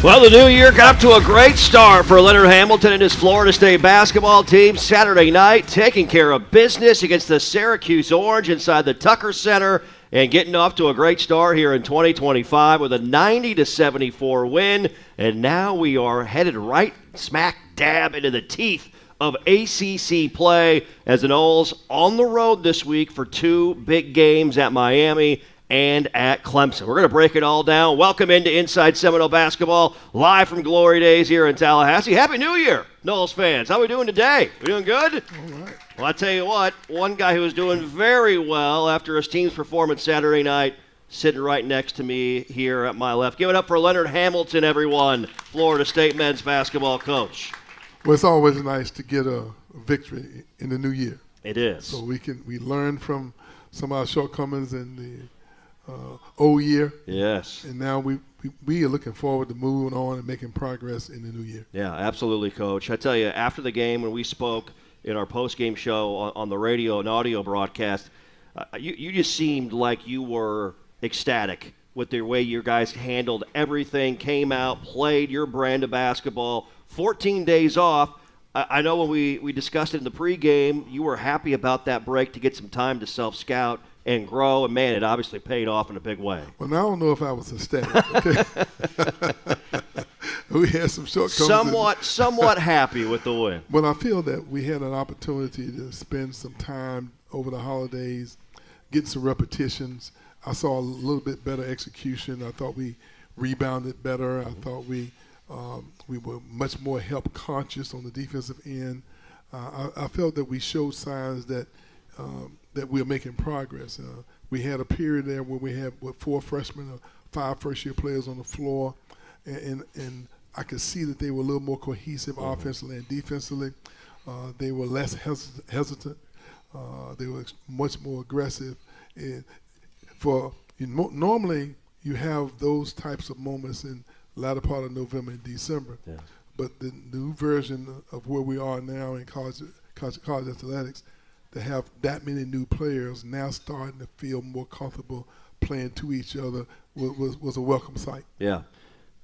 Well, the new year got up to a great start for Leonard Hamilton and his Florida State basketball team. Saturday night, taking care of business against the Syracuse Orange inside the Tucker Center and getting off to a great start here in 2025 with a 90-74 win. And now we are headed right smack dab into the teeth of ACC play as the Noles on the road this week for two big games at Miami and at Clemson. We're going to break it all down. Welcome into Inside Seminole Basketball, live from Glory Days here in Tallahassee. Happy New Year, Noles fans. How are we doing today? We doing good? All right. Well, I tell you what, one guy who was doing very well after his team's performance Saturday night, sitting right next to me here at my left. Give it up for Leonard Hamilton, everyone, Florida State men's basketball coach. Well, it's always nice to get a victory in the new year. It is. So we learn from some of our shortcomings in the old year. Yes. And now we are looking forward to moving on and making progress in the new year. Yeah, absolutely, Coach. I tell you, after the game when we spoke in our post-game show on the radio and audio broadcast, you just seemed like you were ecstatic with the way your guys handled everything, came out, played your brand of basketball. 14 days off. I know when we discussed it in the pregame, you were happy about that break to get some time to self-scout and grow, and man, it obviously paid off in a big way. Well, now I don't know if I was ecstatic. Okay? We had some shortcomings. Somewhat happy with the win. Well, I feel that we had an opportunity to spend some time over the holidays, get some repetitions. I saw a little bit better execution. I thought we rebounded better. I thought we were much more help conscious on the defensive end. I felt that we showed signs that we're making progress. We had a period there where we had 4 freshmen or 5 first-year players on the floor, and I could see that they were a little more cohesive offensively and defensively. They were less hesitant. They were much more aggressive. And normally you have those types of moments in the latter part of November and December. Yeah. But the new version of where we are now in college athletics, to have that many new players now starting to feel more comfortable playing to each other was a welcome sight. Yeah.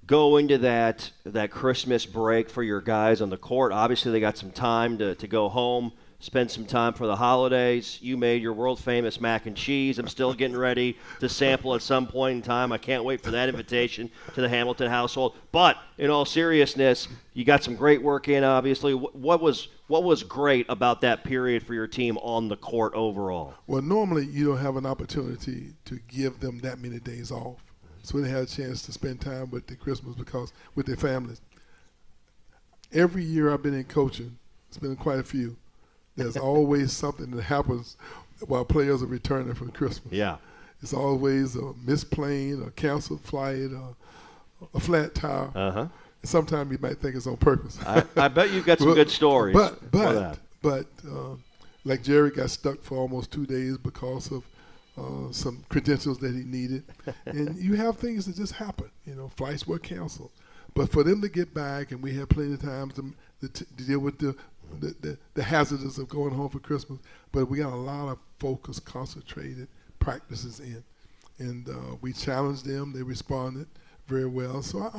Go into that Christmas break for your guys on the court. Obviously, they got some time to go home, spend some time for the holidays. You made your world-famous mac and cheese. I'm still getting ready to sample at some point in time. I can't wait for that invitation to the Hamilton household. But in all seriousness, you got some great work in, obviously. What was great about that period for your team on the court overall? Well, normally you don't have an opportunity to give them that many days off. So they had a chance to spend time with the Christmas with their families. Every year I've been in coaching, it's been quite a few, there's always something that happens while players are returning from Christmas. Yeah. It's always a missed plane, a canceled flight, a flat tire. Uh-huh. Sometimes you might think it's on purpose. I bet you've got some good stories for that. But like Jerry got stuck for almost 2 days because of some credentials that he needed. And you have things that just happen. Flights were canceled. But for them to get back, and we had plenty of times to deal with the hazards of going home for Christmas, but we got a lot of focused, concentrated practices in. And we challenged them. They responded very well. So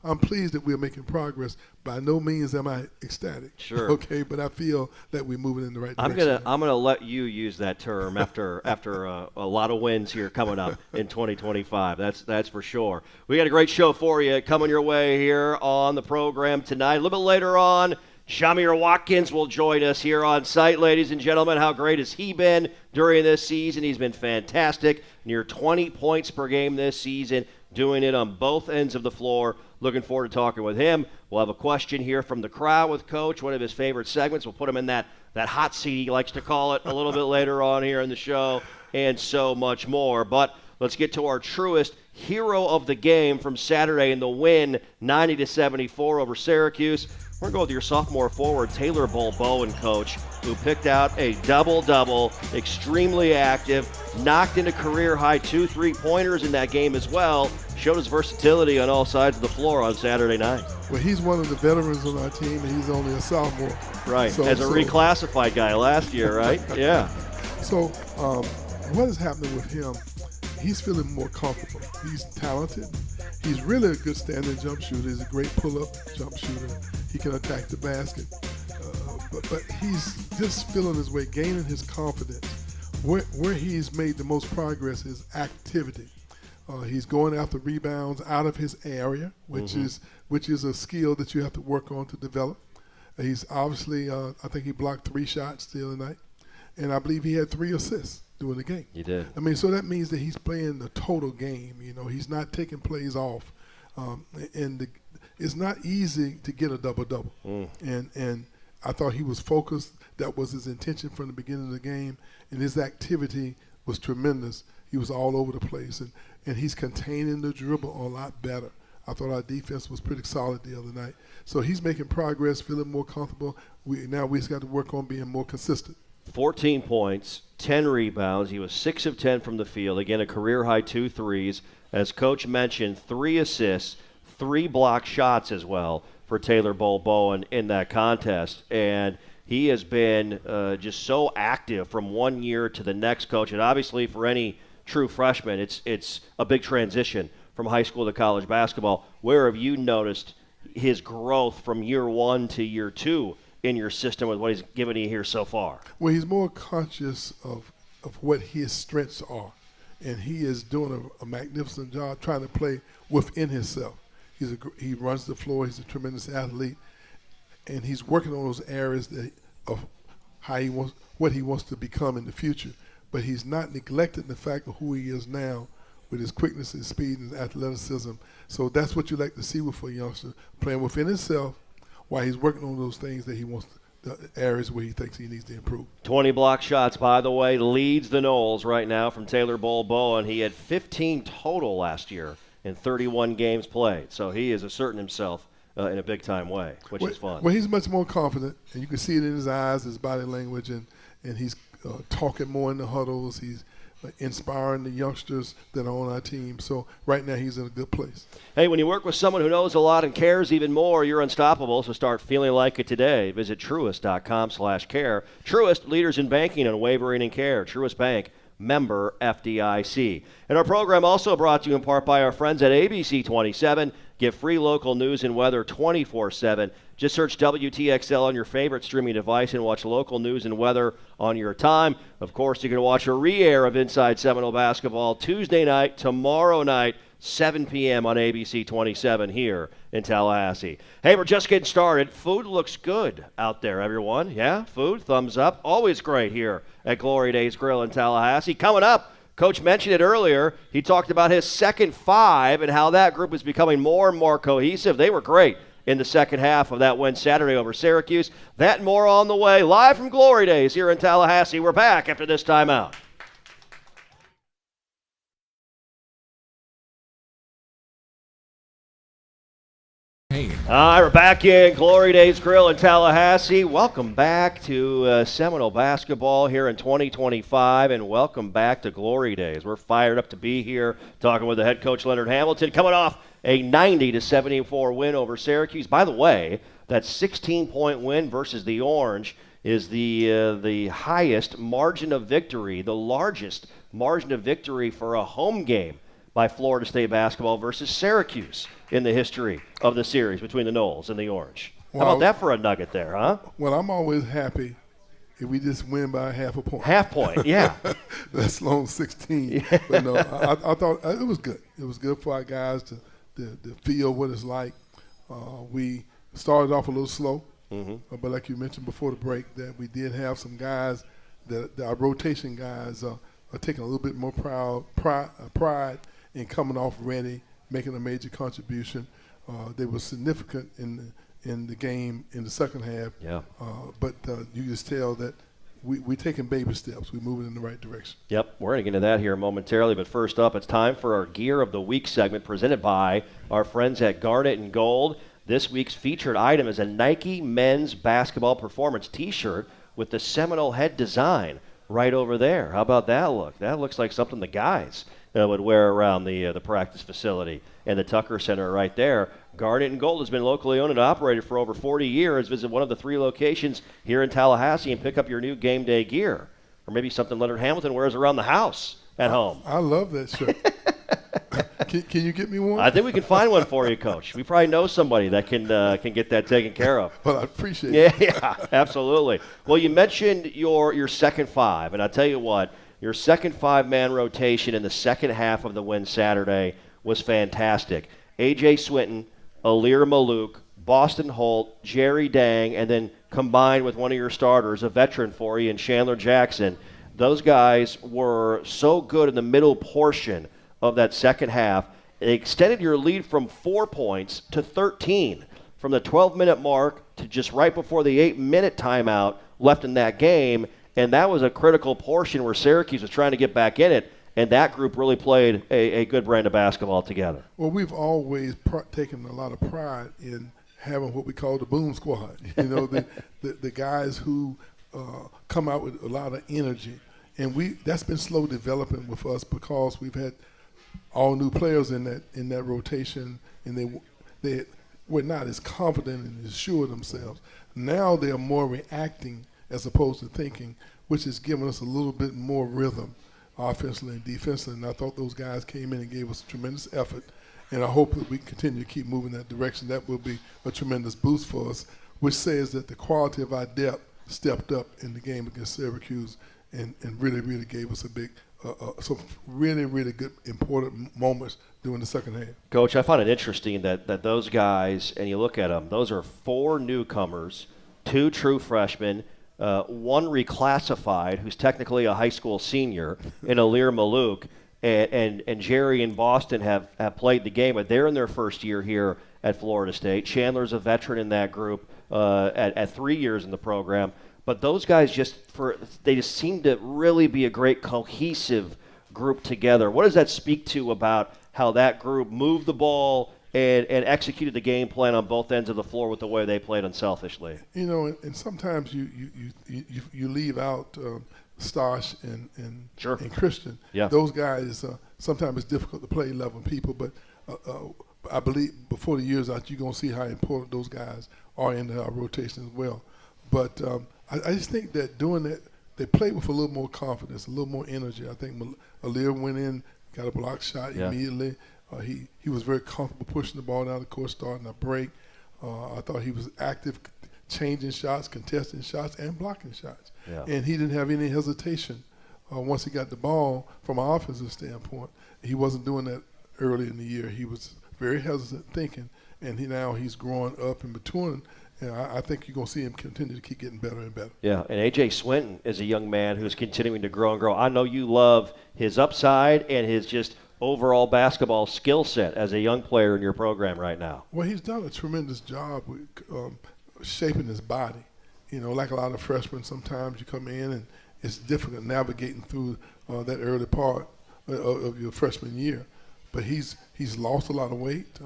I'm pleased that we're making progress. By no means am I ecstatic. Sure. Okay, but I feel that we're moving in the right direction. I'm gonna let you use that term after a lot of wins here coming up in 2025. That's for sure. We got a great show for you coming your way here on the program tonight. A little bit later on, Shamir Watkins will join us here on site, ladies and gentlemen. How great has he been during this season? He's been fantastic. Near 20 points per game this season, doing it on both ends of the floor. Looking forward to talking with him. We'll have a question here from the crowd with Coach, one of his favorite segments. We'll put him in that hot seat, he likes to call it, a little bit later on here in the show, and so much more. But let's get to our truest hero of the game from Saturday in the win, 90-74 over Syracuse. We're going to go with your sophomore forward, Taylor Bulbowen, Coach, who picked out a double-double, extremely active, knocked into career-high 2 3-pointers in that game as well, showed his versatility on all sides of the floor on Saturday night. Well, he's one of the veterans on our team, and he's only a sophomore. Right, as a reclassified guy last year, right? Yeah. So what is happening with him, he's feeling more comfortable. He's talented. He's really a good standing jump shooter. He's a great pull-up jump shooter. He can attack the basket. But he's just feeling his way, gaining his confidence. Where he's made the most progress is activity. He's going after rebounds out of his area, which is a skill that you have to work on to develop. He's obviously, I think he blocked 3 shots the other night, and I believe he had 3 assists during the game. He did. I mean, so that means that he's playing the total game. He's not taking plays off, it's not easy to get a double-double. And I thought he was focused. That was his intention from the beginning of the game, and his activity was tremendous. He was all over the place, and he's containing the dribble a lot better. I thought our defense was pretty solid the other night. So he's making progress, feeling more comfortable. Now we just got to work on being more consistent. 14 points, 10 rebounds. He was 6 of 10 from the field. Again, a career-high 2 threes. As Coach mentioned, 3 assists, 3 block shots as well for Taylor Bol-Bowen in that contest. And he has been just so active from one year to the next, Coach. And obviously for any true freshman, it's a big transition from high school to college basketball. Where have you noticed his growth from year 1 to year 2 in your system with what he's given you here so far? Well, he's more conscious of what his strengths are, and he is doing a magnificent job trying to play within himself. He runs the floor. He's a tremendous athlete, and he's working on those areas of what he wants to become in the future. But he's not neglecting the fact of who he is now, with his quickness, his speed, and his athleticism. So that's what you like to see with a youngster, playing within himself while he's working on those things that he wants, the areas where he thinks he needs to improve. 20 block shots, by the way, leads the Noles right now from Taylor Bol-Bowen. He had 15 total last year in 31 games played. So he is asserting himself in a big-time way, which is fun. Well, he's much more confident, and you can see it in his eyes, his body language, and he's talking more in the huddles. He's inspiring the youngsters that are on our team. So right now he's in a good place. Hey, when you work with someone who knows a lot and cares even more, you're unstoppable, so start feeling like it today. Visit Truist.com/care. Truist, leaders in banking, unwavering in care. Truist Bank, member FDIC. And our program also brought to you in part by our friends at ABC 27. Get free local news and weather 24/7. Just search WTXL on your favorite streaming device and watch local news and weather on your time. Of course, you can watch a re-air of Inside Seminole Basketball Tuesday night, tomorrow night, 7 p.m. on ABC 27 here in Tallahassee. Hey, we're just getting started. Food looks good out there, everyone. Yeah, food, thumbs up. Always great here at Glory Days Grill in Tallahassee. Coming up, Coach mentioned it earlier. He talked about his second 5 and how that group is becoming more and more cohesive. They were great in the second half of that win Saturday over Syracuse. That and more on the way. Live from Glory Days here in Tallahassee. We're back after this timeout. All right, we're back in Glory Days Grill in Tallahassee. Welcome back to Seminole basketball here in 2025, and welcome back to Glory Days. We're fired up to be here talking with the head coach, Leonard Hamilton, coming off a 90-74 win over Syracuse. By the way, that 16-point win versus the Orange is the highest margin of victory, the largest margin of victory for a home game by Florida State basketball versus Syracuse in the history of the series between the Noles and the Orange. How about that for a nugget there, huh? Well, I'm always happy if we just win by half a point. Half point, yeah. That's long 16. Yeah. But no, I thought it was good. It was good for our guys to feel what it's like. We started off a little slow, but like you mentioned before the break, that we did have some guys that our rotation guys are taking a little bit more pride in coming off ready, making a major contribution. They were significant in the game in the second half. Yeah. But you just tell that we're taking baby steps. We're moving in the right direction. Yep, we're going to get into that here momentarily. But first up, it's time for our Gear of the Week segment presented by our friends at Garnet and Gold. This week's featured item is a Nike men's basketball performance T-shirt with the Seminole head design right over there. How about that look? That looks like something the guys would wear around the practice facility and the Tucker Center right there. Garnet and Gold has been locally owned and operated for over 40 years. Visit one of the 3 locations here in Tallahassee and pick up your new game day gear. Or maybe something Leonard Hamilton wears around the house at home. I love that shirt. Can you get me one? I think we can find one for you, Coach. We probably know somebody that can get that taken care of. Well, I appreciate it. Yeah, absolutely. Well, you mentioned your second five, and I'll tell you what, your second five-man rotation in the second half of the win Saturday was fantastic. A.J. Swinton, Alir Malouk, Boston Holt, Jerry Dang, and then combined with one of your starters, a veteran for you, and Chandler Jackson. Those guys were so good in the middle portion of that second half. They extended your lead from 4 points to 13 from the 12-minute mark to just right before the 8-minute timeout left in that game, and that was a critical portion where Syracuse was trying to get back in it, and that group really played a good brand of basketball together. Well, we've always taken a lot of pride in having what we call the boom squad. You know, the guys who come out with a lot of energy, and that's been slow developing with us because we've had all new players in that rotation, and they were not as confident and as sure of themselves. Now they are more reacting as opposed to thinking, which has given us a little bit more rhythm offensively and defensively. And I thought those guys came in and gave us a tremendous effort, and I hope that we continue to keep moving that direction. That will be a tremendous boost for us, which says that the quality of our depth stepped up in the game against Syracuse and really, really gave us a big some really, really good, important moments during the second half. Coach, I find it interesting that those guys, and you look at them, those are 4 newcomers, 2 true freshmen, 1 reclassified, who's technically a high school senior, in Alir Malouk, and Jerry and Boston have played the game, but they're in their first year here at Florida State. Chandler's a veteran in that group at 3 years in the program. But those guys they just seem to really be a great cohesive group together. What does that speak to about how that group moved the ball and executed the game plan on both ends of the floor with the way they played unselfishly? You know, and sometimes you leave out Stosh and Christian. Yeah. Those guys, sometimes it's difficult to play 11 people, but I believe before the year's out, you're going to see how important those guys are in our rotation as well. But I just think that doing that, they played with a little more confidence, a little more energy. I think Alir went in, got a block shot immediately. He was very comfortable pushing the ball down the court, starting a break. I thought he was active, changing shots, contesting shots, and blocking shots. Yeah. And he didn't have any hesitation once he got the ball from an offensive standpoint. He wasn't doing that early in the year. He was very hesitant thinking, and he's growing up and maturing. And I think you're going to see him continue to keep getting better and better. Yeah, and A.J. Swinton is a young man who's continuing to grow and grow. I know you love his upside and his just overall basketball skill set as a young player in your program right now. Well, he's done a tremendous job with shaping his body. You know, like a lot of freshmen, sometimes you come in and it's difficult navigating through that early part of your freshman year. But he's lost a lot of weight.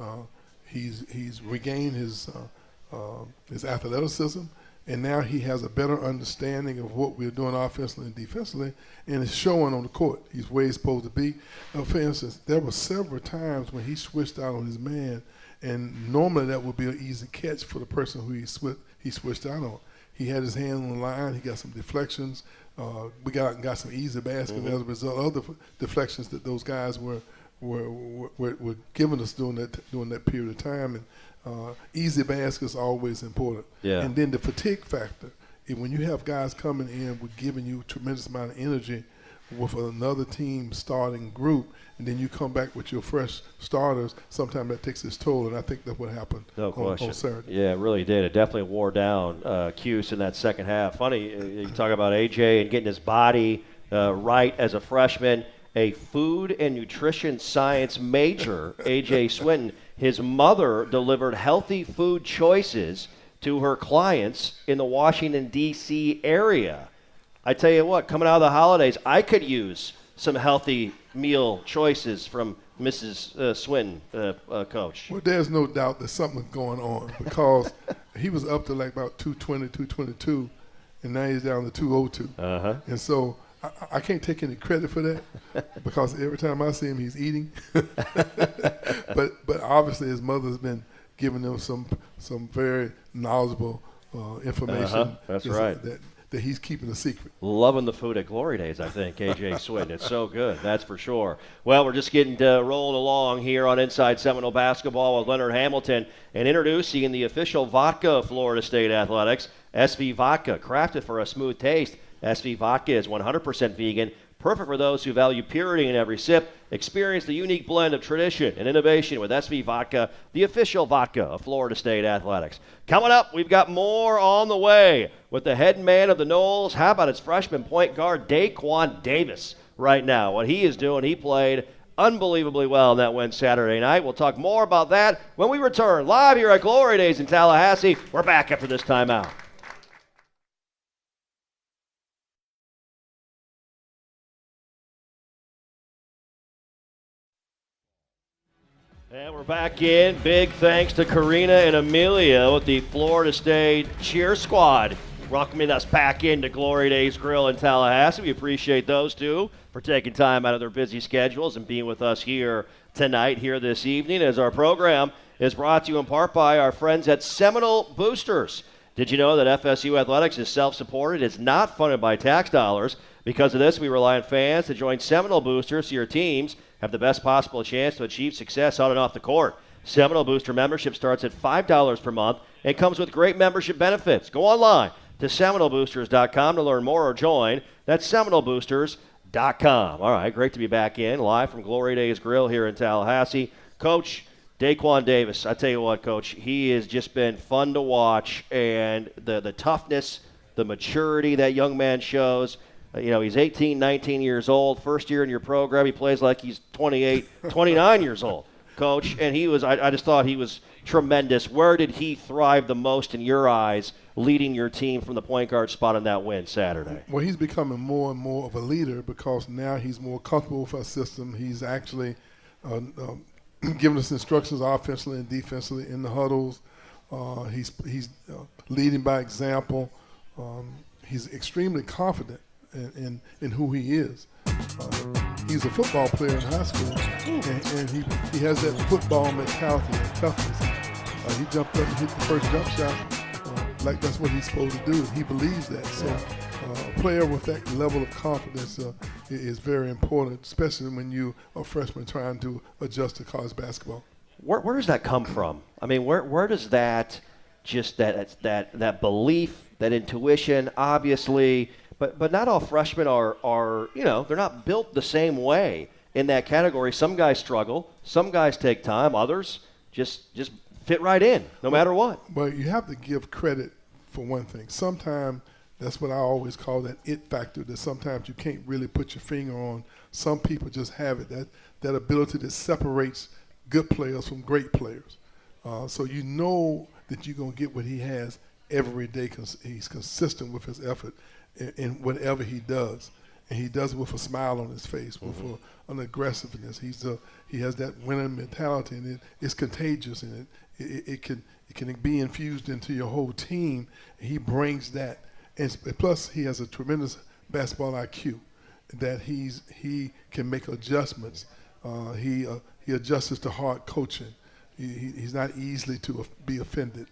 He's regained his athleticism, and now he has a better understanding of what we're doing offensively and defensively, and it's showing on the court. He's where he's supposed to be. For instance, there were several times when he switched out on his man, and normally that would be an easy catch for the person who he switched out on. He had his hand on the line. He got some deflections. We got out and got some easy baskets as a result of the deflections that those guys were giving us during that period of time. And easy baskets are always important. Yeah. And then the fatigue factor. When you have guys coming in with giving you a tremendous amount of energy with another team starting group, and then you come back with your fresh starters, sometimes that takes its toll, and I think that's what happened on Saturday. Yeah, it really did. It definitely wore down Cuse in that second half. Funny, you talk about A.J. and getting his body right as a freshman. A food and nutrition science major, A.J. Swinton. His mother delivered healthy food choices to her clients in the Washington, D.C. area. I tell you what, coming out of the holidays, I could use some healthy meal choices from Mrs. Swinton, Coach. Well, there's no doubt that something's going on because he was up to like about 220, 222, and now he's down to 202. Uh-huh. And so I can't take any credit for that because every time I see him, he's eating. But obviously his mother's been giving him some very knowledgeable information. That's right. that he's keeping a secret. Loving the food at Glory Days, I think, AJ Swinton. It's so good, that's for sure. Well, we're just getting rolling along here on Inside Seminole Basketball with Leonard Hamilton and introducing the official vodka of Florida State Athletics, SV Vodka, crafted for a smooth taste. SV Vodka is 100% vegan, perfect for those who value purity in every sip. Experience the unique blend of tradition and innovation with SV Vodka, the official vodka of Florida State Athletics. Coming up, we've got more on the way with the head man of the Noles. How about its freshman point guard, Daquan Davis, right now? What he is doing, he played unbelievably well in that win Saturday night. We'll talk more about that when we return live here at Glory Days in Tallahassee. We're back after this timeout. And we're back in. Big thanks to Karina and Amelia with the Florida State cheer squad welcoming us back into Glory Days Grill in Tallahassee. We appreciate those two for taking time out of their busy schedules and being with us here tonight, here this evening, as our program is brought to you in part by our friends at Seminole Boosters. Did you know that FSU Athletics is self-supported? It's not funded by tax dollars. Because of this, we rely on fans to join Seminole Boosters so your teams have the best possible chance to achieve success on and off the court. Seminole Booster membership starts at $5 per month and comes with great membership benefits. Go online to SeminoleBoosters.com to learn more or join. That's SeminoleBoosters.com. All right, great to be back in, live from Glory Days Grill here in Tallahassee. Coach Daquan Davis, I tell you what, Coach, he has just been fun to watch, and the toughness, the maturity that young man shows. You know, he's 18, 19 years old, first year in your program. He plays like he's 28, 29 years old, Coach. And I just thought he was tremendous. Where did he thrive the most in your eyes, leading your team from the point guard spot in that win Saturday? Well, he's becoming more and more of a leader because now he's more comfortable with our system. He's actually giving us instructions offensively and defensively in the huddles. He's leading by example. He's extremely confident in who he is. He's a football player in high school, and he has that football mentality and toughness. He jumped up and hit the first jump shot like that's what he's supposed to do. He believes that. So a player with that level of confidence is very important, especially when you are a freshman trying to adjust to college basketball. Where does that come from? I mean, where does that belief, that intuition, obviously, but not all freshmen are they're not built the same way in that category. Some guys struggle, some guys take time, others just fit right in no matter what. Well, you have to give credit for one thing. Sometimes that's what I always call that it factor, that sometimes you can't really put your finger on. Some people just have it, that ability that separates good players from great players. So you know that you're going to get what he has every day because he's consistent with his effort in whatever he does. And he does it with a smile on his face, with an aggressiveness. He has that winning mentality, and it's contagious, and it can be infused into your whole team. He brings that. And plus, he has a tremendous basketball IQ that he can make adjustments. He adjusts to hard coaching. He's not easily to be offended,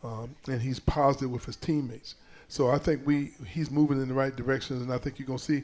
and he's positive with his teammates. So I think he's moving in the right direction, and I think you're going to see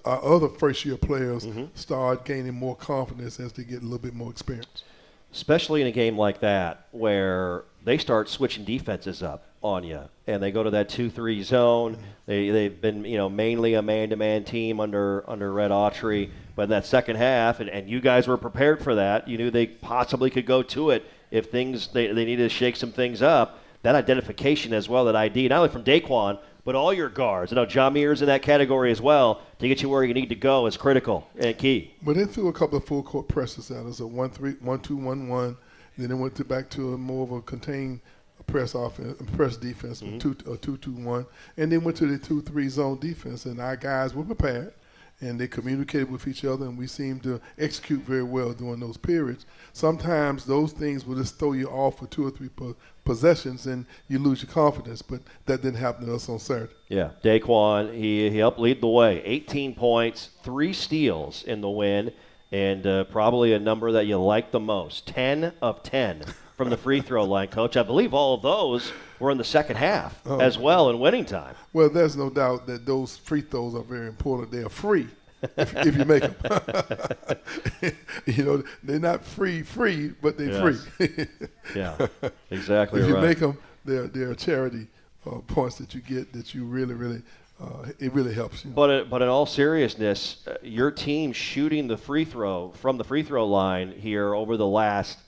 our other first-year players start gaining more confidence as they get a little bit more experience. Especially in a game like that where they start switching defenses up on you, and they go to that 2-3 zone. They've been mainly a man-to-man team under Red Autry, but in that second half, and you guys were prepared for that. You knew they possibly could go to it if they needed to shake some things up. That identification as well, that ID, not only from Daquan, but all your guards. I know Jameer's in that category as well. To get you where you need to go is critical and key. But they threw a couple of full court presses at us, a 1-3, 1-2, 1-1. Then they went back to more of a contained press defense, 2-2-1, and then went to the 2-3 zone defense. And our guys were prepared, and they communicated with each other, and we seemed to execute very well during those periods. Sometimes those things will just throw you off for 2 or 3 possessions, and you lose your confidence, but that didn't happen to us on Saturday. Yeah, Daquan, he helped lead the way. 18 points, 3 steals in the win, and probably a number that you like the most, 10 of 10 from the free throw line, Coach. I believe all of those were in the second half as well in winning time. Well, there's no doubt that those free throws are very important. They are free if you make them. They're not free, but they're free. Yeah, exactly if you right. make them, they're charity points that you get that you really it really helps you. But in all seriousness, your team shooting the free throw from the free throw line here over the last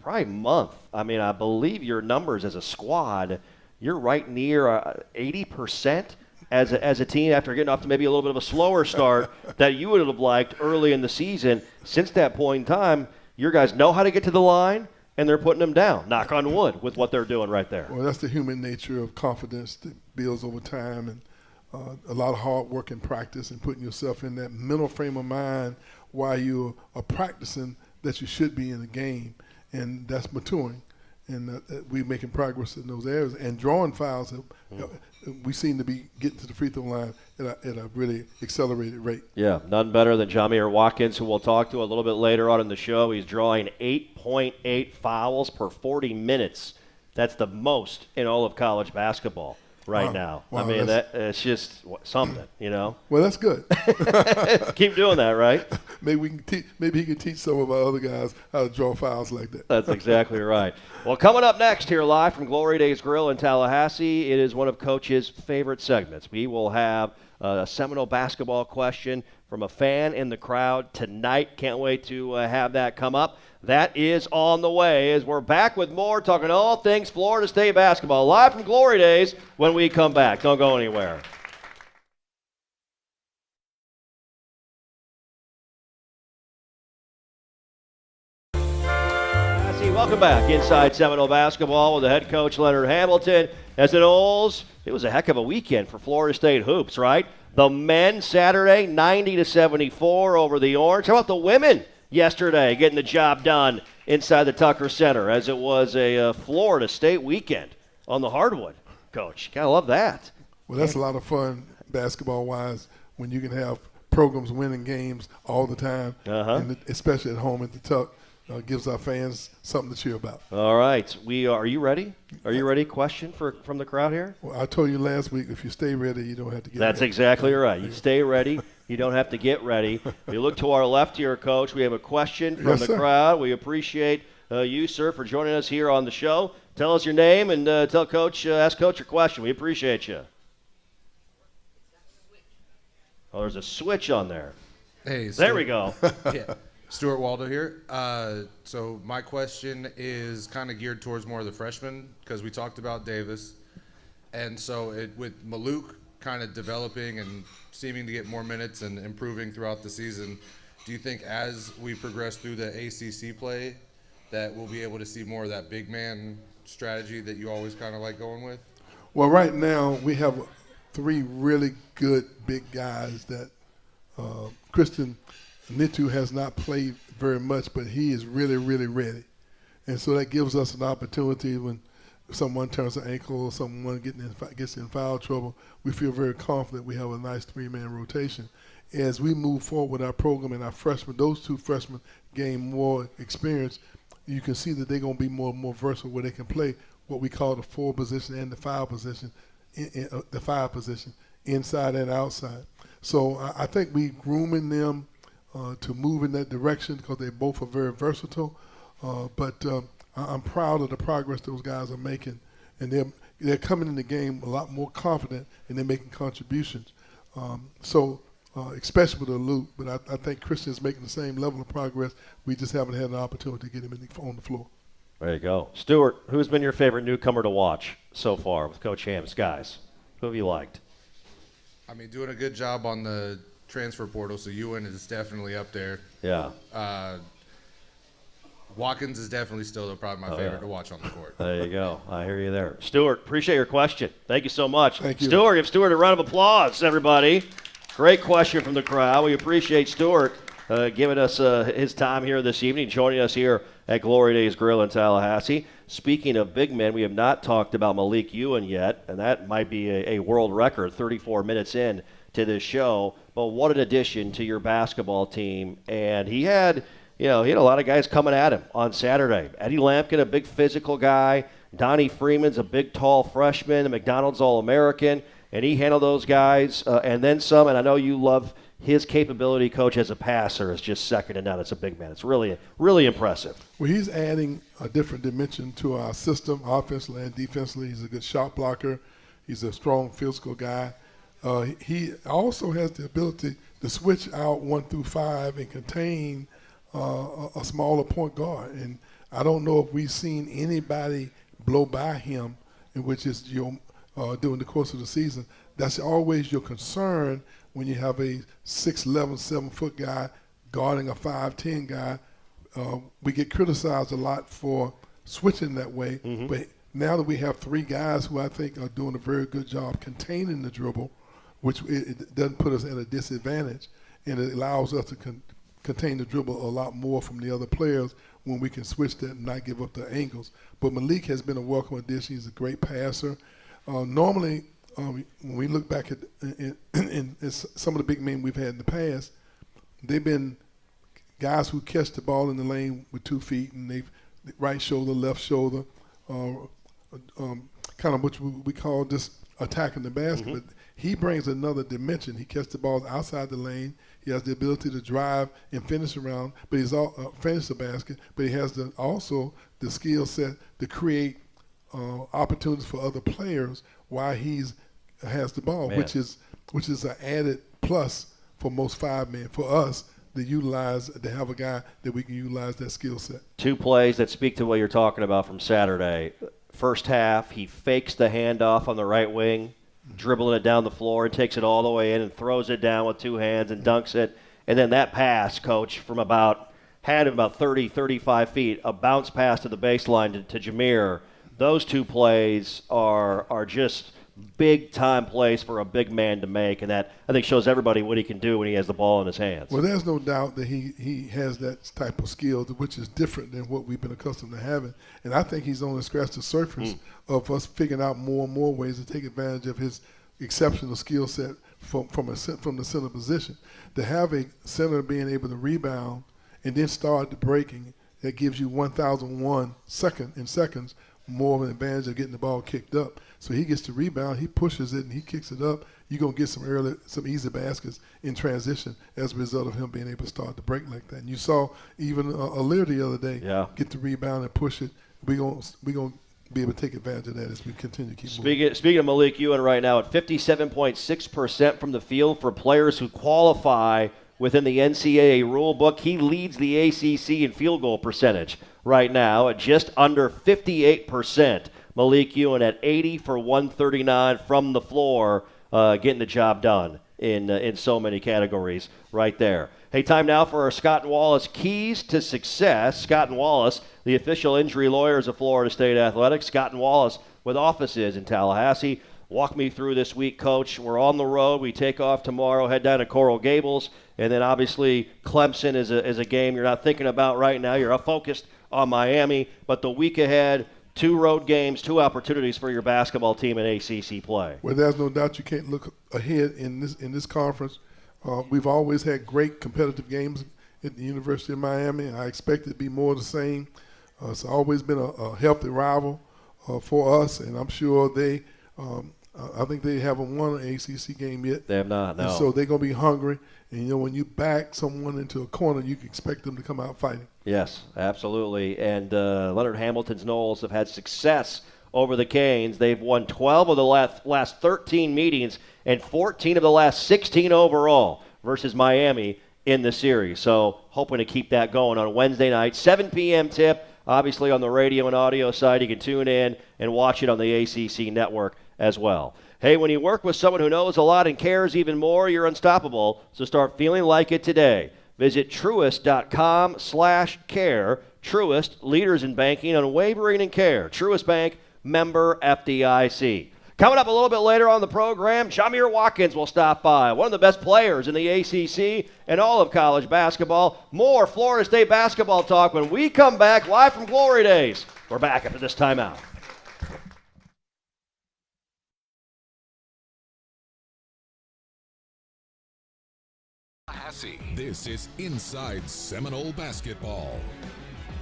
probably month. I mean, I believe your numbers as a squad, you're right near 80% as a team after getting off to maybe a little bit of a slower start that you would have liked early in the season. Since that point in time, your guys know how to get to the line, and they're putting them down, knock on wood, with what they're doing right there. Well, that's the human nature of confidence that builds over time, and a lot of hard work and practice and putting yourself in that mental frame of mind while you are practicing that you should be in the game, and that's maturing. And we're making progress in those areas. And drawing fouls, we seem to be getting to the free throw line at a really accelerated rate. Yeah, none better than Jamir Watkins, who we'll talk to a little bit later on in the show. He's drawing 8.8 fouls per 40 minutes. That's the most in all of college basketball right now. Wow, I mean, it's just something, Well, that's good. Keep doing that, right? Maybe he can teach some of our other guys how to draw fouls like that. That's exactly right. Well, coming up next here live from Glory Days Grill in Tallahassee, it is one of Coach's favorite segments. We will have a Seminole basketball question from a fan in the crowd tonight. Can't wait to have that come up. That is on the way as we're back with more, talking all things Florida State basketball, live from Glory Days when we come back. Don't go anywhere. Welcome back inside Seminole basketball with the head coach Leonard Hamilton. As the Noles, it was a heck of a weekend for Florida State hoops, right? The men Saturday, 90-74 over the Orange. How about the women yesterday getting the job done inside the Tucker Center, as it was a Florida State weekend on the hardwood, Coach? Gotta love that. Well, that's a lot of fun basketball-wise when you can have programs winning games all the time, and especially at home at the Tuck. Gives our fans something to cheer about. All right. Are you ready? Are you ready? Question from the crowd here? Well, I told you last week, if you stay ready, you don't have to get ready. That's exactly right. You stay ready. You don't have to get ready. We look to our left here, Coach. We have a question from the crowd. We appreciate you, sir, for joining us here on the show. Tell us your name and ask Coach your question. We appreciate you. Oh, there's a switch on there. Hey, there we go. Yeah. Stuart Waldo here. So my question is kind of geared towards more of the freshmen because we talked about Davis. And so with Maluk kind of developing and seeming to get more minutes and improving throughout the season, do you think as we progress through the ACC play that we'll be able to see more of that big man strategy that you always kind of like going with? Well, right now we have 3 really good big guys that Christian Nitu has not played very much, but he is really, really ready. And so that gives us an opportunity when someone turns an ankle or someone gets in foul trouble, we feel very confident we have a nice 3-man rotation. As we move forward with our program and our freshmen, those 2 freshmen gain more experience, you can see that they're going to be more and more versatile where they can play what we call the 4 position and the 5 position, the 5 position, inside and outside. So I think we grooming them to move in that direction because they both are very versatile. But I'm proud of the progress those guys are making, and they're coming in the game a lot more confident, and they're making contributions. Especially with the Luke, but I think Christian is making the same level of progress. We just haven't had an opportunity to get him on the floor. There you go. Stuart, who's been your favorite newcomer to watch so far with Coach Ham's guys? Who have you liked? I mean, doing a good job on the transfer portal, so Ewan is definitely up there. Yeah. Watkins is definitely still probably my favorite to watch on the court. There you go. I hear you there. Stuart, appreciate your question. Thank you so much. Thank you. Stuart, give Stuart a round of applause, everybody. Great question from the crowd. We appreciate Stuart giving us his time here this evening, joining us here at Glory Days Grill in Tallahassee. Speaking of big men, we have not talked about Malik Ewan yet, and that might be a world record, 34 minutes in to this show. But what an addition to your basketball team. And he had he had a lot of guys coming at him on Saturday. Eddie Lampkin, a big physical guy. Donnie Freeman's a big, tall freshman, a McDonald's All-American, and he handled those guys and then some. And I know you love his capability, Coach, as a passer is just second to none. It's a big man. It's really, really impressive. Well, he's adding a different dimension to our system, offensively and defensively. He's a good shot blocker. He's a strong physical guy. He also has the ability to switch out 1 through 5 and contain a smaller point guard. And I don't know if we've seen anybody blow by him, in which is during the course of the season. That's always your concern when you have a 6'11", 7-foot guy guarding a 5'10" guy. We get criticized a lot for switching that way, but now that we have 3 guys who I think are doing a very good job containing the dribble, which it doesn't put us at a disadvantage, and it allows us to contain the dribble a lot more from the other players when we can switch that and not give up the angles. But Malik has been a welcome addition. He's a great passer. Normally, when we look back at in some of the big men we've had in the past, they've been guys who catch the ball in the lane with 2 feet, and they've right shoulder, left shoulder, kind of what we call just attacking the basket. But he brings another dimension. He catches the balls outside the lane. He has the ability to drive and finish around, but he's finish the basket. But he has also the skill set to create opportunities for other players while he's has the ball, which is an added plus for most 5-men. For us, to have a guy that we can utilize that skill set. 2 plays that speak to what you're talking about from Saturday. First half, he fakes the handoff on the right wing, dribbling it down the floor and takes it all the way in and throws it down with 2 hands and dunks it. And then that pass, Coach, from about 30, 35 feet, a bounce pass to the baseline to Jameer. Those 2 plays are just big-time plays for a big man to make, and that, I think, shows everybody what he can do when he has the ball in his hands. Well, there's no doubt that he has that type of skill, which is different than what we've been accustomed to having. And I think he's only scratched the surface of us figuring out more and more ways to take advantage of his exceptional skill set from the center position. To have a center being able to rebound and then start the breaking, that gives you 1,001 seconds more of an advantage of getting the ball kicked up. So he gets to rebound, he pushes it, and he kicks it up. You're going to get some easy baskets in transition as a result of him being able to start the break like that. And you saw even Aaliyah the other day get the rebound and push it. We're going to be able to take advantage of that as we continue to keep moving. Speaking of Malik Ewing right now, at 57.6% from the field for players who qualify within the NCAA rule book, he leads the ACC in field goal percentage right now at just under 58%. Malik Ewing at 80 for 139 from the floor, getting the job done in so many categories right there. Hey, time now for our Scott and Wallace Keys to Success. Scott and Wallace, the official injury lawyers of Florida State Athletics. Scott and Wallace with offices in Tallahassee. Walk me through this week, Coach. We're on the road. We take off tomorrow, head down to Coral Gables, and then obviously Clemson is a game you're not thinking about right now. You're focused on Miami, but the week ahead, 2 road games, 2 opportunities for your basketball team in ACC play. Well, there's no doubt you can't look ahead in this conference. We've always had great competitive games at the University of Miami. I expect it to be more of the same. It's always been a healthy rival for us, and I'm sure I think they haven't won an ACC game yet. They have not, no. And so they're going to be hungry. And, when you back someone into a corner, you can expect them to come out fighting. Yes, absolutely. And Leonard Hamilton's Noles have had success over the Canes. They've won 12 of the last 13 meetings and 14 of the last 16 overall versus Miami in the series. So hoping to keep that going on Wednesday night, 7 p.m. tip. Obviously on the radio and audio side, you can tune in and watch it on the ACC network as well. Hey, when you work with someone who knows a lot and cares even more, you're unstoppable. So start feeling like it today. Visit Truist.com/care. Truist, leaders in banking, unwavering in care. Truist Bank, member FDIC. Coming up a little bit later on the program, Jamir Watkins will stop by, one of the best players in the ACC and all of college basketball. More Florida State basketball talk when we come back live from Glory Days. We're back after this timeout. Tallahassee. This is Inside Seminole Basketball.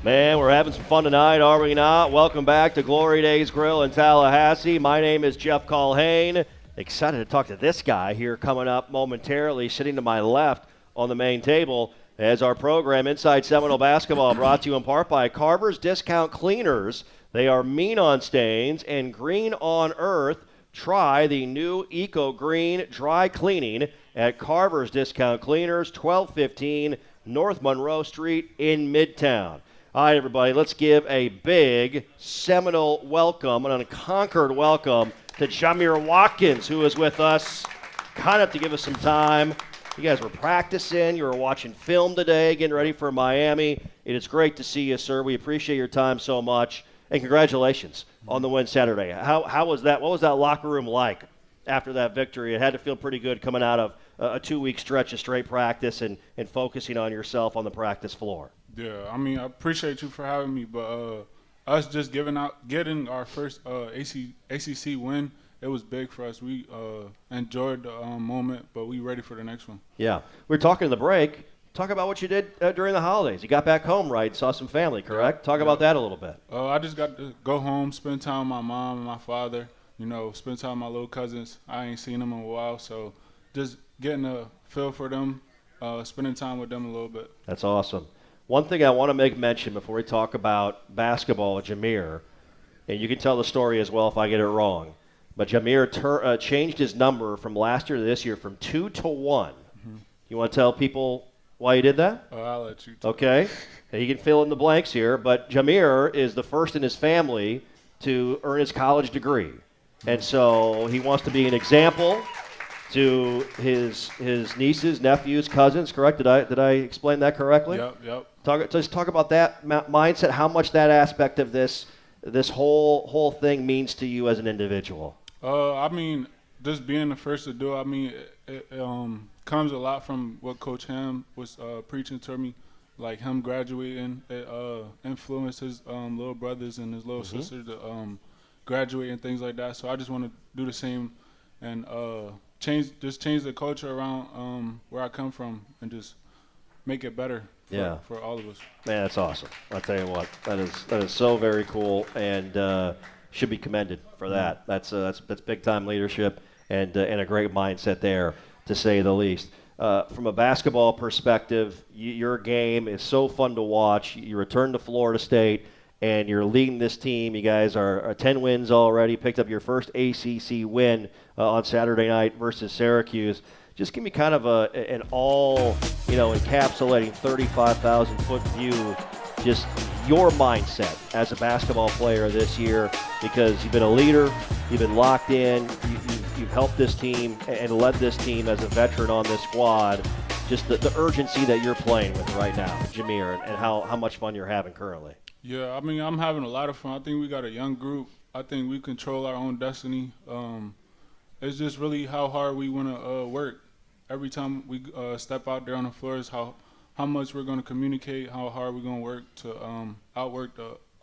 Man, we're having some fun tonight, are we not? Welcome back to Glory Days Grill in Tallahassee. My name is Jeff Culhane. Excited to talk to this guy here coming up momentarily, sitting to my left on the main table as our program Inside Seminole Basketball brought to you in part by Carver's Discount Cleaners. They are mean on stains and green on earth. Try the new Eco Green Dry Cleaning at Carver's Discount Cleaners, 1215 North Monroe Street in Midtown. All right, everybody, let's give a big Seminole welcome, an unconquered welcome to Jamir Watkins, who is with us, kind of to give us some time. You guys were practicing. You were watching film today, getting ready for Miami. It is great to see you, sir. We appreciate your time so much, and congratulations on the win Saturday. How was that? What was that locker room like after that victory? It had to feel pretty good coming out of a 2-week stretch of straight practice and focusing on yourself on the practice floor. Yeah, I mean, I appreciate you for having me, but us just getting our first ACC win, it was big for us. We enjoyed the moment, but we ready for the next one. Yeah. We were talking in the break. Talk about what you did during the holidays. You got back home, right? Saw some family, correct? Talk about that a little bit. I just got to go home, spend time with my mom and my father, spend time with my little cousins. I ain't seen them in a while, so just getting a feel for them, spending time with them a little bit. That's awesome. One thing I want to make mention before we talk about basketball with Jamir, and you can tell the story as well if I get it wrong, but Jamir changed his number from last year to this year from 2 to 1. Mm-hmm. You want to tell people why you did that? I'll let you. Okay. You can fill in the blanks here, but Jamir is the first in his family to earn his college degree. And so he wants to be an example to his nieces, nephews, cousins, correct? Did I explain that correctly? Yep. Just talk about that mindset, how much that aspect of this whole thing means to you as an individual. I mean, just being the first to do it, I mean, it comes a lot from what Coach Ham was preaching to me, like him graduating. It influenced his little brothers and his little sisters to graduate and things like that. So I just want to do the same and change the culture around where I come from and just make it better for all of us. Man, that's awesome. I'll tell you what, that is so very cool and should be commended for that. That's big time leadership and a great mindset there, to say the least. From a basketball perspective, your game is so fun to watch. You return to Florida State, and you're leading this team. You guys are 10 wins already, picked up your first ACC win on Saturday night versus Syracuse. Just give me kind of an encapsulating 35,000-foot view, just your mindset as a basketball player this year, because you've been a leader, you've been locked in, you've helped this team and led this team as a veteran on this squad. Just the urgency that you're playing with right now, Jamir, and how much fun you're having currently. Yeah, I mean, I'm having a lot of fun. I think we got a young group. I think we control our own destiny. It's just really how hard we want to work. Every time we step out there on the floor is how much we're going to communicate, how hard we're going to work to outwork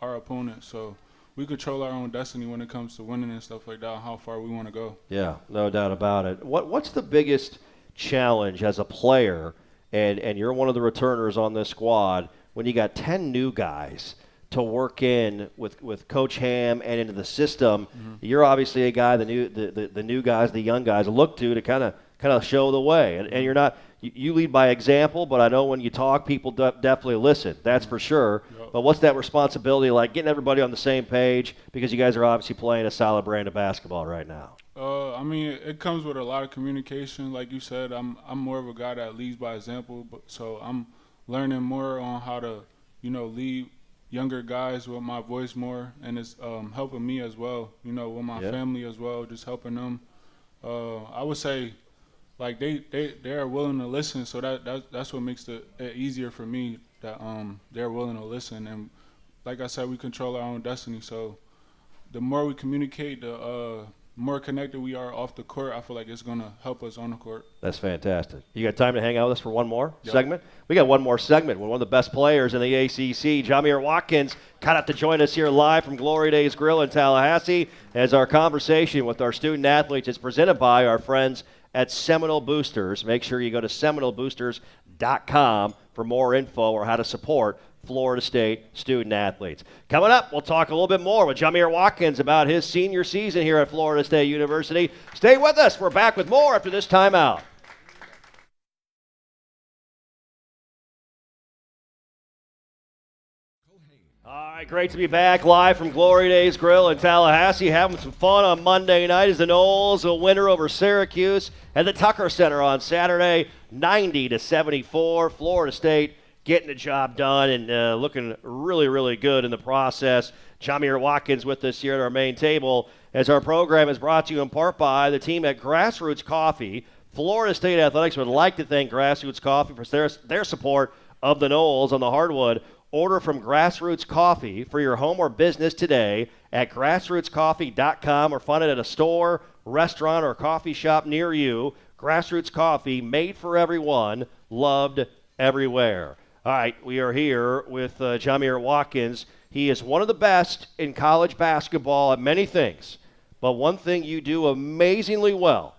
our opponent. So we control our own destiny when it comes to winning and stuff like that, how far we want to go. Yeah, no doubt about it. What's the biggest challenge as a player, and you're one of the returners on this squad, when you got 10 new guys to work in with Coach Ham and into the system? Mm-hmm. You're obviously a guy the new guys, the young guys look to kind of show the way, and you're not. You lead by example, but I know when you talk, people definitely listen. That's for sure. Yep. But what's that responsibility like, getting everybody on the same page, because you guys are obviously playing a solid brand of basketball right now? I mean, it comes with a lot of communication. Like you said, I'm more of a guy that leads by example, so I'm learning more on how to, lead younger guys with my voice more, and it's helping me as well, with my family as well, just helping them. I would say, like, they are willing to listen, so that's what makes it easier for me, that they're willing to listen. And like I said, we control our own destiny, so the more we communicate, the more connected we are off the court, I feel like it's going to help us on the court. That's fantastic. You got time to hang out with us for one more segment? We got one more segment with one of the best players in the ACC, Jamir Watkins, got up to join us here live from Glory Days Grill in Tallahassee, as our conversation with our student athletes is presented by our friends at Seminole Boosters. Make sure you go to SeminoleBoosters.com FloridaStateAthhletics.com for more info or how to support Florida State student-athletes. Coming up, we'll talk a little bit more with Jamir Watkins about his senior season here at Florida State University. Stay with us. We're back with more after this timeout. All right, great to be back live from Glory Days Grill in Tallahassee, having some fun on Monday night as the Noles a winner over Syracuse at the Tucker Center on Saturday, 90-74. Florida State getting the job done and looking really, really good in the process. Jamir Watkins with us here at our main table as our program is brought to you in part by the team at Grassroots Coffee. Florida State Athletics would like to thank Grassroots Coffee for their support of the Noles on the hardwood. Order from Grassroots Coffee for your home or business today at grassrootscoffee.com or find it at a store, restaurant, or coffee shop near you. Grassroots Coffee, made for everyone, loved everywhere. All right, we are here with Jamir Watkins. He is one of the best in college basketball at many things, but one thing you do amazingly well,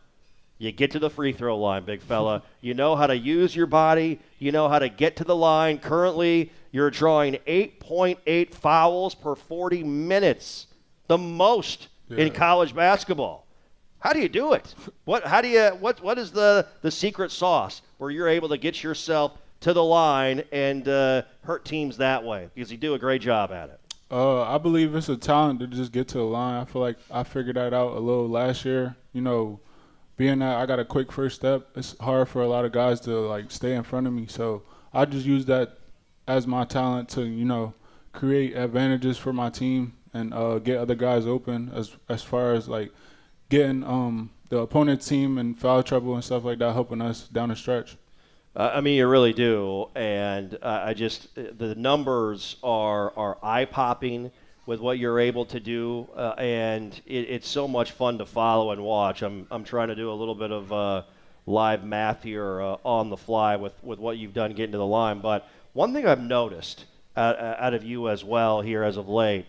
you get to the free throw line, big fella. You know how to use your body. You know how to get to the line. Currently, you're drawing 8.8 fouls per 40 minutes, the most in college basketball. How do you do it? What is the secret sauce where you're able to get yourself to the line and hurt teams that way? Because you do a great job at it. I believe it's a talent to just get to the line. I feel like I figured that out a little last year. You know, being that I got a quick first step, it's hard for a lot of guys to like stay in front of me. So I just use that as my talent to, you know, create advantages for my team and get other guys open as far as like getting the opponent's team in foul trouble and stuff like that, helping us down the stretch. I mean, you really do, and the numbers are eye-popping with what you're able to do, and it's so much fun to follow and watch. I'm trying to do a little bit of live math here on the fly with what you've done getting to the line, but one thing I've noticed out of you as well here as of late,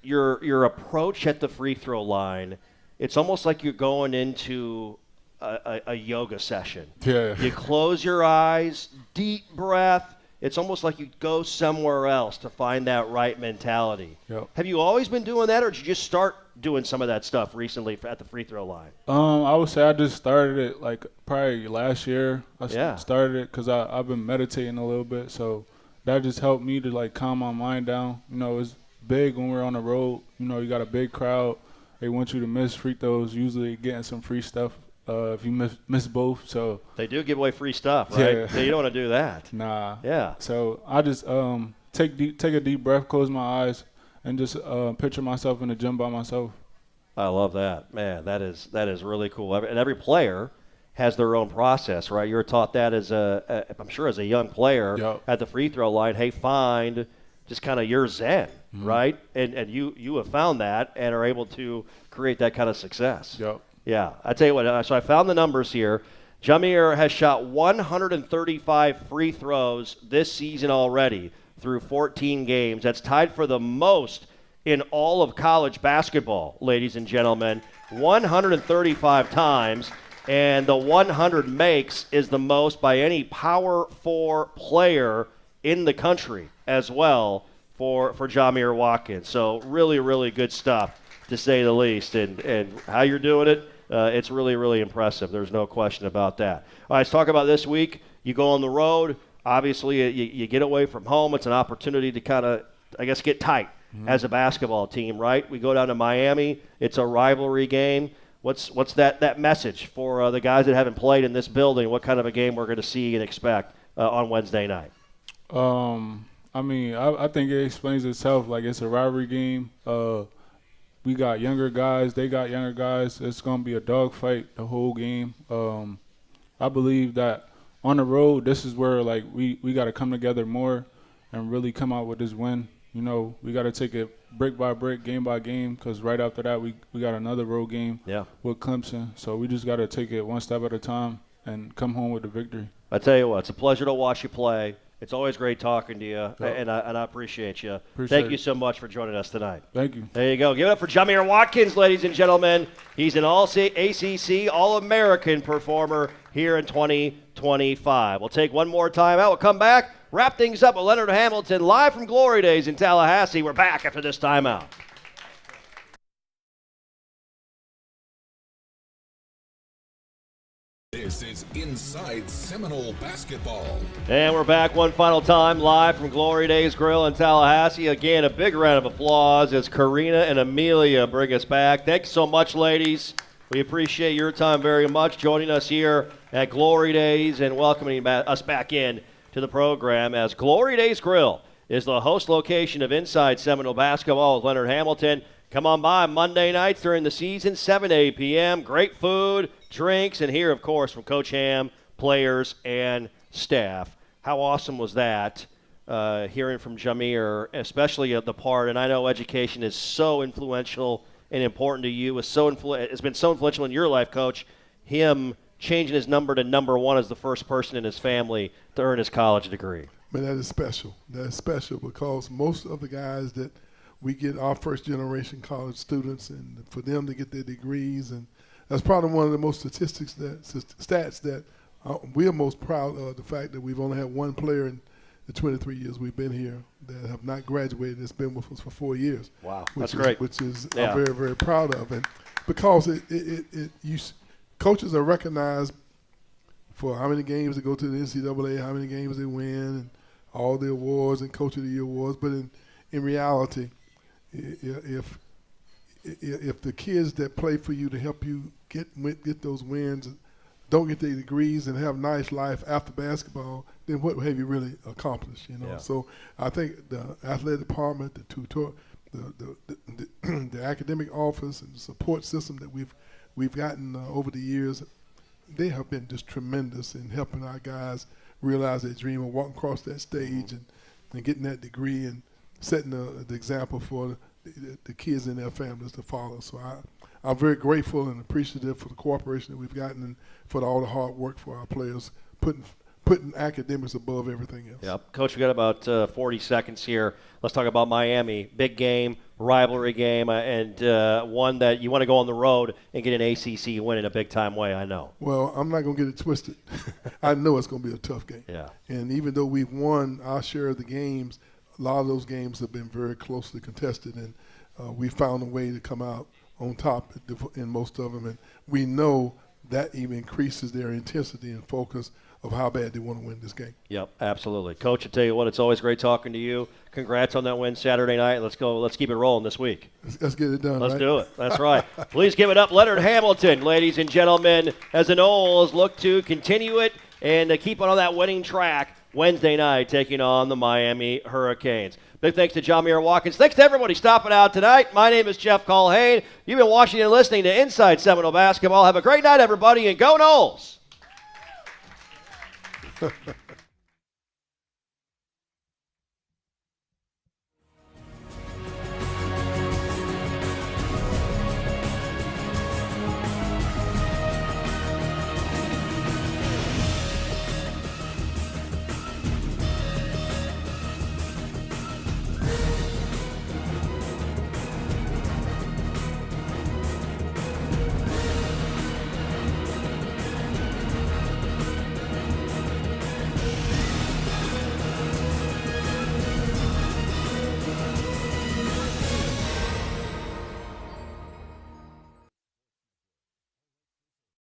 your approach at the free throw line, it's almost like you're going into a yoga session. Yeah. You close your eyes, deep breath. It's almost like you go somewhere else to find that right mentality. Yep. Have you always been doing that, or did you just start doing some of that stuff recently at the free throw line? I would say I just started it like probably last year. Yeah. Started it because I've been meditating a little bit, so that just helped me to like calm my mind down. You know, it's big when we're on the road. You know, you got a big crowd. They want you to miss free throws, usually getting some free stuff if you miss both. So they do give away free stuff, right? Yeah. So you don't want to do that. Nah. Yeah. So I just take a deep breath, close my eyes, and just picture myself in the gym by myself. I love that. Man, that is really cool. And every player has their own process, right? You were taught that as I'm sure as a young player Yep. at the free throw line, hey, find just kind of your zen, right? And you have found that and are able to create that kind of success. Yep. Yeah. I tell you what, so I found the numbers here. Jamir has shot 135 free throws this season already through 14 games. That's tied for the most in all of college basketball, ladies and gentlemen, 135 times, and the 100 makes is the most by any Power 4 player in the country as well for Jamir Watkins. So really, really good stuff, to say the least, and how you're doing it, it's really, really impressive. There's no question about that. All right, let's talk about this week. You go on the road. Obviously, you get away from home. It's an opportunity to kind of, I guess, get tight as a basketball team, right? We go down to Miami. It's a rivalry game. What's that message for the guys that haven't played in this building? What kind of a game we're going to see and expect on Wednesday night? I mean, I think it explains itself. Like, it's a rivalry game. We got younger guys. They got younger guys. It's going to be a dogfight the whole game. I believe that on the road, this is where, like, we got to come together more and really come out with this win. You know, we got to take it brick by brick, game by game, because right after that, we got another road game with Clemson. So we just got to take it one step at a time and come home with the victory. I tell you what, it's a pleasure to watch you play. It's always great talking to you, and I appreciate you. Appreciate Thank you it. so much for joining us tonight. Thank you. There you go. Give it up for Jamir Watkins, ladies and gentlemen. He's an All-ACC All-American performer here in 2025. We'll take one more time out. We'll come back, wrap things up with Leonard Hamilton live from Glory Days in Tallahassee. We're back after this timeout. This is Inside Seminole Basketball. And we're back one final time live from Glory Days Grill in Tallahassee. Again, a big round of applause as Karina and Amelia bring us back. Thanks so much, ladies. We appreciate your time very much joining us here at Glory Days and welcoming us back in to the program as Glory Days Grill is the host location of Inside Seminole Basketball with Leonard Hamilton. Come on by Monday nights during the season, 7 to 8 p.m. Great food, drinks, and here, of course, from Coach Ham, players, and staff. How awesome was that, hearing from Jamir, especially at the part, and I know education is so influential and important to you. It's been so influential in your life, Coach, him changing his number to number 1 as the first person in his family to earn his college degree. Man, that is special. That is special because most of the guys that we get our first generation college students, and for them to get their degrees, and that's probably one of the most stats that we are most proud of, the fact that we've only had one player in the 23 years we've been here that have not graduated. It's been with us for 4 years. Wow, that's great. Which is Yeah. I'm very, very proud of, and because coaches are recognized for how many games they go to the NCAA, how many games they win, and all the awards and Coach of the Year awards. But in reality, if the kids that play for you to help you get those wins don't get their degrees and have nice life after basketball, then what have you really accomplished? Yeah. So I think the athletic department, the academic office, and the support system that we've gotten over the years, they have been just tremendous in helping our guys realize their dream of walking across that stage and getting that degree and setting the example for the kids and their families to follow. So I'm very grateful and appreciative for the cooperation that we've gotten and for all the hard work for our players, putting academics above everything else. Yep. Coach, we got about 40 seconds here. Let's talk about Miami. Big game, rivalry game, and one that you want to go on the road and get an ACC win in a big-time way, I know. Well, I'm not going to get it twisted. I know it's going to be a tough game. Yeah. And even though we've won our share of the games, a lot of those games have been very closely contested, and we found a way to come out on top in most of them. And we know that even increases their intensity and focus of how bad they want to win this game. Yep, absolutely. Coach, I tell you what, it's always great talking to you. Congrats on that win Saturday night. Let's go. Let's keep it rolling this week. Let's get it done. Let's right? do it. That's right. Please give it up, Leonard Hamilton, ladies and gentlemen, as the Noles look to continue it and to keep on that winning track Wednesday night, taking on the Miami Hurricanes. Big thanks to Jamir Watkins. Thanks to everybody stopping out tonight. My name is Jeff Culhane. You've been watching and listening to Inside Seminole Basketball. Have a great night, everybody, and go Noles!